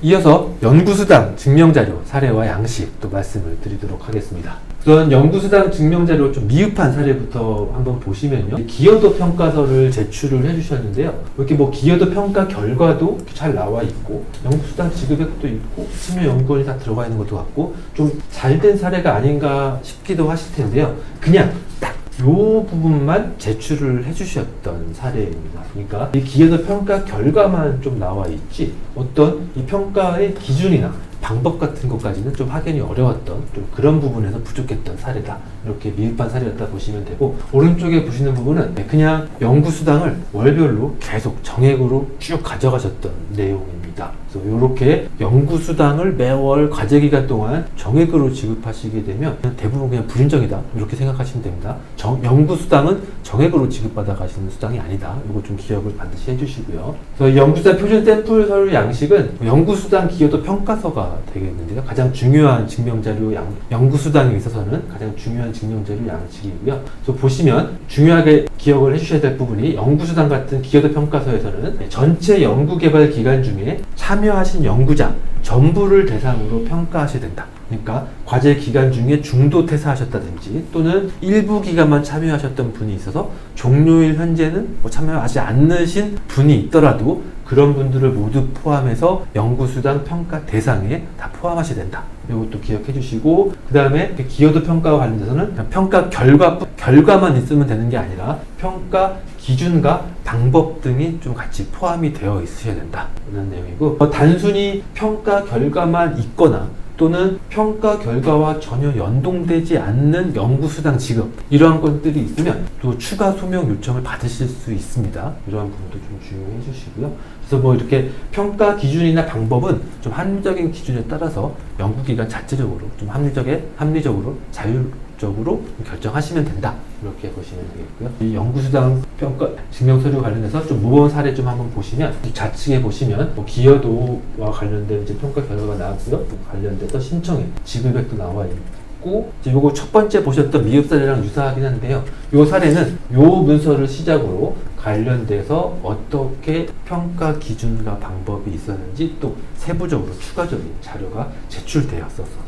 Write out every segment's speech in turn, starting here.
이어서 연구수당 증명자료 사례와 양식 또 말씀을 드리도록 하겠습니다. 우선 연구수당 증명자료 좀 미흡한 사례부터 한번 보시면요. 기여도 평가서를 제출을 해주셨는데요. 이렇게 뭐 기여도 평가 결과도 잘 나와 있고 연구수당 지급액도 있고 심의연구원이 다 들어가 있는 것도 같고 좀 잘된 사례가 아닌가 싶기도 하실 텐데요. 그냥 딱 요 부분만 제출을 해주셨던 사례입니다. 그러니까 이 기여도 평가 결과만 좀 나와 있지 어떤 이 평가의 기준이나 방법 같은 것까지는 좀 확인이 어려웠던 좀 그런 부분에서 부족했던 사례다. 이렇게 미흡한 사례였다 보시면 되고, 오른쪽에 보시는 부분은 그냥 연구수당을 월별로 계속 정액으로 쭉 가져가셨던 내용입니다. 그래서 이렇게 연구수당을 매월 과제기간 동안 정액으로 지급하시게 되면 대부분 그냥 불인정이다. 이렇게 생각하시면 됩니다. 연구수당은 정액으로 지급받아 가시는 수당이 아니다. 이거 좀 기억을 반드시 해주시고요. 그래서 연구수당 표준 샘플 서류 양식은 연구수당 기여도 평가서가 되겠는데요. 가장 중요한 증명자료 연구수당에 있어서는 가장 중요한 증명자료 양식이고요. 그래서 보시면 중요하게 기억을 해주셔야 될 부분이 연구수당 같은 기여도 평가서에서는 전체 연구개발 기간 중에 참여하신 연구자 전부를 대상으로 평가하셔야 된다. 그러니까 과제 기간 중에 중도 퇴사하셨다든지 또는 일부 기간만 참여하셨던 분이 있어서 종료일 현재는 참여하지 않으신 분이 있더라도 그런 분들을 모두 포함해서 연구수당 평가 대상에 다 포함하셔야 된다. 이것도 기억해 주시고, 그 다음에 기여도 평가와 관련돼서는 평가 결과만 있으면 되는 게 아니라 평가 기준과 방법 등이 좀 같이 포함이 되어 있으셔야 된다. 이런 내용이고, 단순히 평가 결과만 있거나 또는 평가 결과와 전혀 연동되지 않는 연구수당 지급, 이러한 것들이 있으면 또 추가 소명 요청을 받으실 수 있습니다. 이러한 부분도 좀 주의해 주시고요. 그래서 뭐 이렇게 평가 기준이나 방법은 좀 합리적인 기준에 따라서 연구기관 자체적으로 좀 합리적으로 자율적으로 결정하시면 된다. 이렇게 보시면 되겠고요. 이 연구수당 평가 증명서류 관련해서 좀 모범 사례 좀 한번 보시면, 좌측에 보시면 뭐 기여도와 관련된 이제 평가 결과가 나왔고요. 관련돼서 신청액, 지급액도 나와 있고, 요거 첫 번째 보셨던 미흡 사례랑 유사하긴 한데요. 요 사례는 요 문서를 시작으로 관련돼서 어떻게 평가 기준과 방법이 있었는지 또 세부적으로 추가적인 자료가 제출되었었습니다.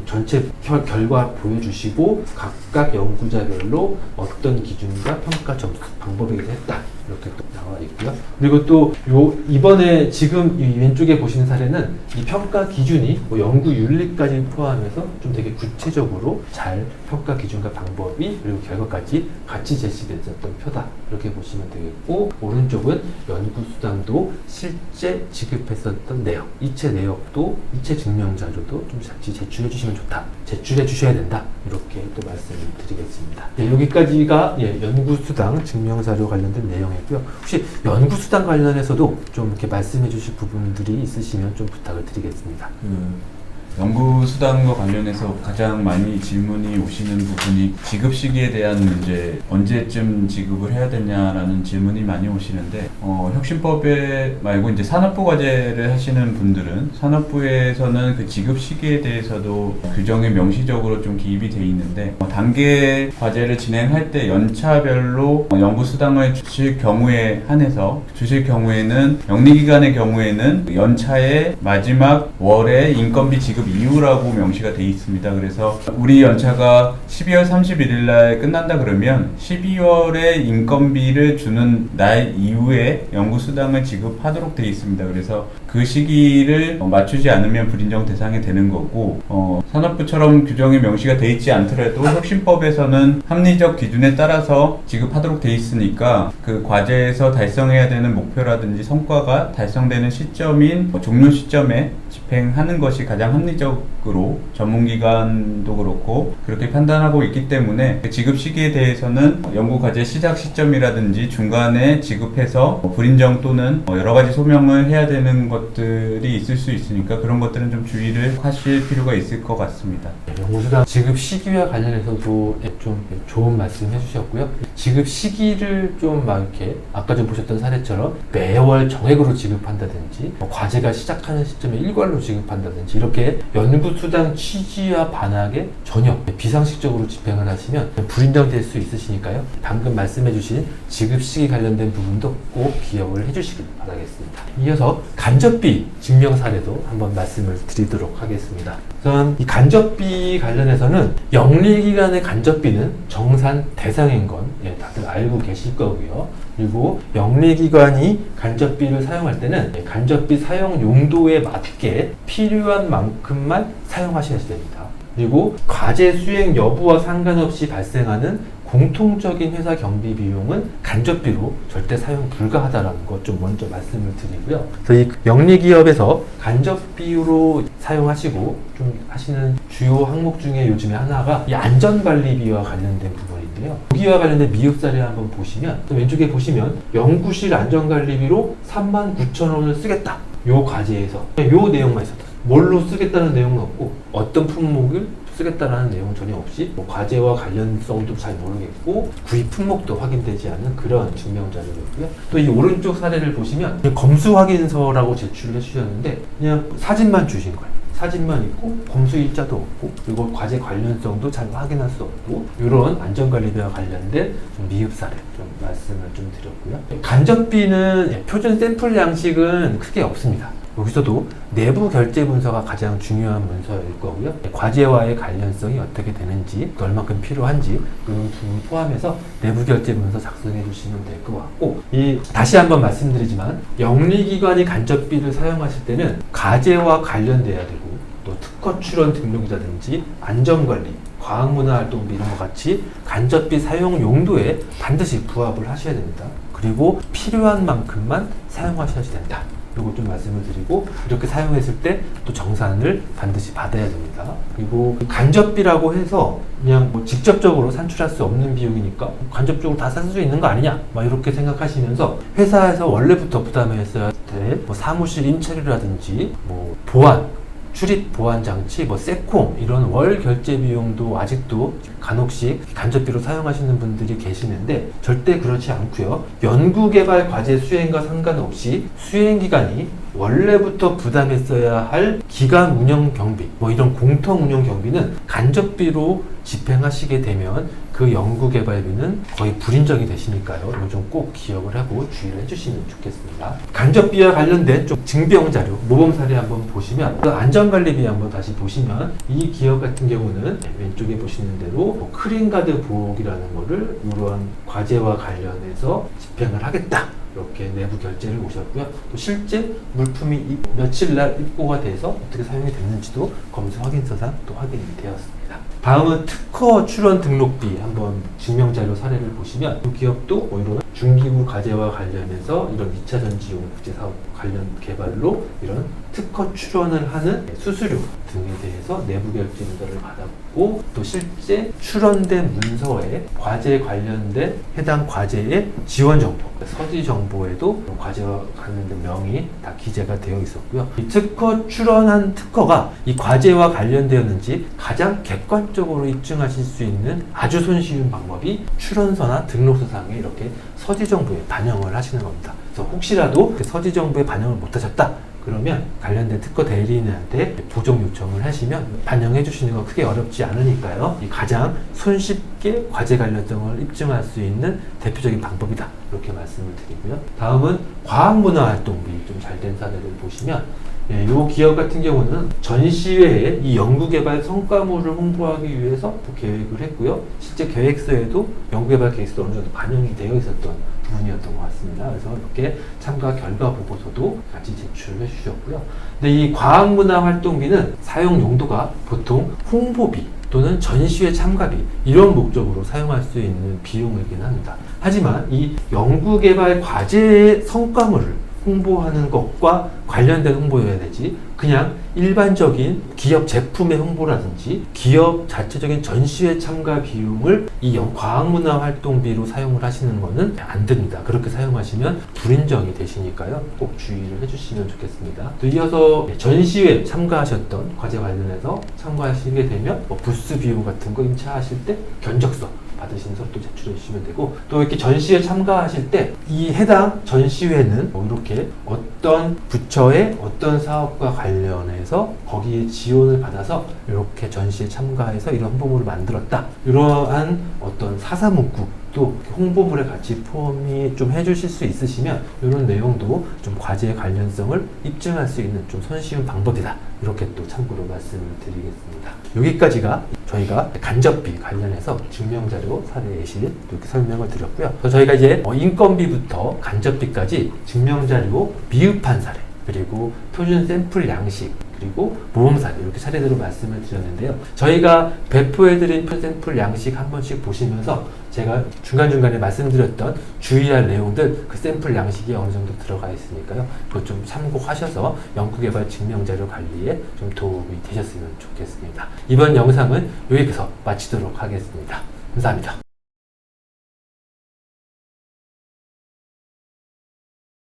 전체 결과 보여주시고 각각 연구자별로 어떤 기준과 평가 점수 방법이 했다. 이렇게 또 나와 있고요. 그리고 또 이번에 지금 이 왼쪽에 보시는 사례는 이 평가 기준이 뭐 연구 윤리까지 포함해서 좀 되게 구체적으로 잘 평가 기준과 방법이 그리고 결과까지 같이 제시됐었던 표다. 이렇게 보시면 되겠고, 오른쪽은 연구수당도 실제 지급했었던 내용, 이체 내역도 이체 증명자료도 좀 같이 제출해 주시면 좋다. 제출해 주셔야 된다. 이렇게 또 말씀을 드리겠습니다. 여기까지가 연구수당 증명자료 관련된 내용이고요. 혹시 연구수당 관련해서도 좀 이렇게 말씀해 주실 부분들이 있으시면 좀 부탁을 드리겠습니다. 연구수당과 관련해서 가장 많이 질문이 오시는 부분이 지급 시기에 대한 문제, 언제쯤 지급을 해야 되냐라는 질문이 많이 오시는데, 혁신법에 말고 이제 산업부 과제를 하시는 분들은 산업부에서는 그 지급 시기에 대해서도 규정에 명시적으로 좀 기입이 돼 있는데, 단계 과제를 진행할 때 연차별로 연구수당을 주실 경우에 한해서 주실 경우에는 영리기관의 경우에는 연차의 마지막 월에 인건비 지급 이후라고 명시가 되어 있습니다. 그래서 우리 연차가 12월 31일 날 끝난다 그러면 12월에 인건비를 주는 날 이후에 연구수당을 지급하도록 되어 있습니다. 그래서 그 시기를 맞추지 않으면 불인정 대상이 되는 거고, 산업부처럼 규정이 명시가 되어 있지 않더라도 혁신법에서는 합리적 기준에 따라서 지급하도록 되어 있으니까 그 과제에서 달성해야 되는 목표라든지 성과가 달성되는 시점인 종료 시점에 집행하는 것이 가장 합리적으로 전문기관도 그렇고 그렇게 판단하고 있기 때문에 지급 시기에 대해서는 연구과제 시작 시점이라든지 중간에 지급해서 불인정 또는 여러가지 소명을 해야 되는 것들이 있을 수 있으니까 그런 것들은 좀 주의를 하실 필요가 있을 것 같습니다. 연구수당 지급 시기와 관련해서도 좀 좋은 말씀 해주셨고요. 지급 시기를 좀 막 이렇게 아까 좀 보셨던 사례처럼 매월 정액으로 지급한다든지 과제가 시작하는 시점에 일괄로 지급한다든지 이렇게 연구수당 취지와 반하게 전혀 비상식적으로 집행을 하시면 불인정될 수 있으시니까요. 방금 말씀해주신 지급시기 관련된 부분도 꼭 기억을 해주시길 바라겠습니다. 이어서 간접비 증명 사례도 한번 말씀을 드리도록 하겠습니다. 우선 이 간접비 관련해서는 영리기관의 간접비는 정산 대상인 건 다들 알고 계실 거고요. 그리고 영리기관이 간접비를 사용할 때는 간접비 사용 용도에 맞게 필요한 만큼만 사용하셔야 됩니다. 그리고 과제 수행 여부와 상관없이 발생하는 공통적인 회사 경비 비용은 간접비로 절대 사용 불가하다라는 것 좀 먼저 말씀을 드리고요. 저희 영리기업에서 간접비로 사용하시고 좀 하시는 주요 항목 중에 요즘에 하나가 이 안전관리비와 관련된 부분인데요. 여기와 관련된 미흡 사례 한번 보시면 왼쪽에 보시면 연구실 안전관리비로 39,000원을 쓰겠다. 요 과제에서 요 내용만 있었다. 뭘로 쓰겠다는 내용은 없고 어떤 품목을 쓰겠다라는 내용은 전혀 없이 과제와 관련성도 잘 모르겠고 구입 품목도 확인되지 않은 그런 증명자료였고요. 또 이 오른쪽 사례를 보시면 검수 확인서라고 제출을 해주셨는데 그냥 사진만 주신 거예요. 사진만 있고 검수 일자도 없고 그리고 과제 관련성도 잘 확인할 수 없고 이런 안전관리비와 관련된 좀 미흡 사례 좀 말씀을 좀 드렸고요. 간접비는 표준 샘플 양식은 크게 없습니다. 여기서도 내부 결제 문서가 가장 중요한 문서일 거고요. 과제와의 관련성이 어떻게 되는지, 또 얼마큼 필요한지 그런 부분 포함해서 내부 결제 문서 작성해 주시면 될 것 같고, 다시 한번 말씀드리지만 영리기관이 간접비를 사용하실 때는 과제와 관련돼야 되고 또 특허 출원 등록이라든지 안전관리, 과학문화활동비 이런 것 같이 간접비 사용 용도에 반드시 부합을 하셔야 됩니다. 그리고 필요한 만큼만 사용하셔야 된다. 이거 좀 말씀을 드리고 이렇게 사용했을 때 또 정산을 반드시 받아야 됩니다. 그리고 간접비라고 해서 그냥 직접적으로 산출할 수 없는 비용이니까 간접적으로 다 살 수 있는 거 아니냐 막 이렇게 생각하시면서 회사에서 원래부터 부담했어야 될 사무실 임차료라든지 보안 출입 보안 장치, 세콤 이런 월 결제 비용도 아직도 간혹씩 간접비로 사용하시는 분들이 계시는데 절대 그렇지 않고요. 연구개발 과제 수행과 상관없이 수행기간이 원래부터 부담했어야 할 기간 운영 경비, 이런 공통 운영 경비는 간접비로 집행하시게 되면 그 연구개발비는 거의 불인정이 되시니까요. 이거 좀 꼭 기억을 하고 주의를 해주시면 좋겠습니다. 간접비와 관련된 좀 증빙 자료, 모범 사례 한번 보시면 안전관리비 한번 다시 보시면 이 기업 같은 경우는 왼쪽에 보시는 대로 크린가드 보호기라는 거를 이러한 과제와 관련해서 집행을 하겠다. 이렇게 내부 결제를 오셨고요. 또 실제 물품이 며칠 날 입고가 돼서 어떻게 사용이 됐는지도 검수 확인서상 또 확인이 되었습니다. 다음은 특허 출원 등록비 한번 증명자료 사례를 보시면 이 기업도 이런 중기부 과제와 관련해서 이런 2차 전지용 국제사업 관련 개발로 이런 특허 출원을 하는 수수료 등에 대해서 내부 결제 문서를 받았고 또 실제 출원된 문서에 과제 관련된 해당 과제의 지원 정보, 서지 정보에도 과제와 관련된 명이 다 기재가 되어 있었고요. 이 특허 출원한 특허가 이 과제와 관련되었는지 가장 객관적으로 입증하실 수 있는 아주 손쉬운 방법이 출원서나 등록서상에 이렇게 서지 정보에 반영을 하시는 겁니다. 그래서 혹시라도 서지 정보에 반영을 못하셨다. 그러면 관련된 특허 대리인한테 보정 요청을 하시면 반영해 주시는 거 크게 어렵지 않으니까요. 이 가장 손쉽게 과제 관련성을 입증할 수 있는 대표적인 방법이다. 이렇게 말씀을 드리고요. 다음은 과학문화활동비 좀 잘 된 사례를 보시면 이 기업 같은 경우는 전시회에 이 연구개발 성과물을 홍보하기 위해서 계획을 했고요. 실제 계획서에도 연구개발 계획서도 어느 정도 반영이 되어 있었던 부분이었던 것 같습니다. 그래서 이렇게 참가 결과 보고서도 같이 제출을 해주셨고요. 근데 이 과학문화활동비는 사용 용도가 보통 홍보비 또는 전시회 참가비 이런 목적으로 사용할 수 있는 비용이긴 합니다. 하지만 이 연구개발 과제의 성과물을 홍보하는 것과 관련된 홍보여야 되지 그냥 일반적인 기업 제품의 홍보라든지 기업 자체적인 전시회 참가 비용을 이 과학문화활동비로 사용을 하시는 것은 안 됩니다. 그렇게 사용하시면 불인정이 되시니까요. 꼭 주의를 해주시면 좋겠습니다. 또 이어서 전시회 참가하셨던 과제 관련해서 참가하시게 되면 부스 비용 같은 거 임차하실 때 견적서 받으신 서도 제출해 주시면 되고 또 이렇게 전시회 참가하실 때 이 해당 전시회는 이렇게 어떤 어떤 부처의 어떤 사업과 관련해서 거기에 지원을 받아서 이렇게 전시에 참가해서 이런 홍보물을 만들었다. 이러한 어떤 사사문구 또 홍보물에 같이 포함이 좀 해주실 수 있으시면 이런 내용도 좀 과제의 관련성을 입증할 수 있는 좀 손쉬운 방법이다. 이렇게 또 참고로 말씀을 드리겠습니다. 여기까지가 저희가 간접비 관련해서 증명자료 사례 예시 이렇게 설명을 드렸고요. 그래서 저희가 이제 인건비부터 간접비까지 증명자료 미흡한 사례 그리고 표준 샘플 양식 그리고 모험 사례 이렇게 차례대로 말씀을 드렸는데요. 저희가 배포해드린 샘플 양식 한 번씩 보시면서 제가 중간중간에 말씀드렸던 주의할 내용들 그 샘플 양식이 어느 정도 들어가 있으니까요. 그거 좀 참고하셔서 연구개발 증명자료 관리에 좀 도움이 되셨으면 좋겠습니다. 이번 영상은 여기서 마치도록 하겠습니다. 감사합니다.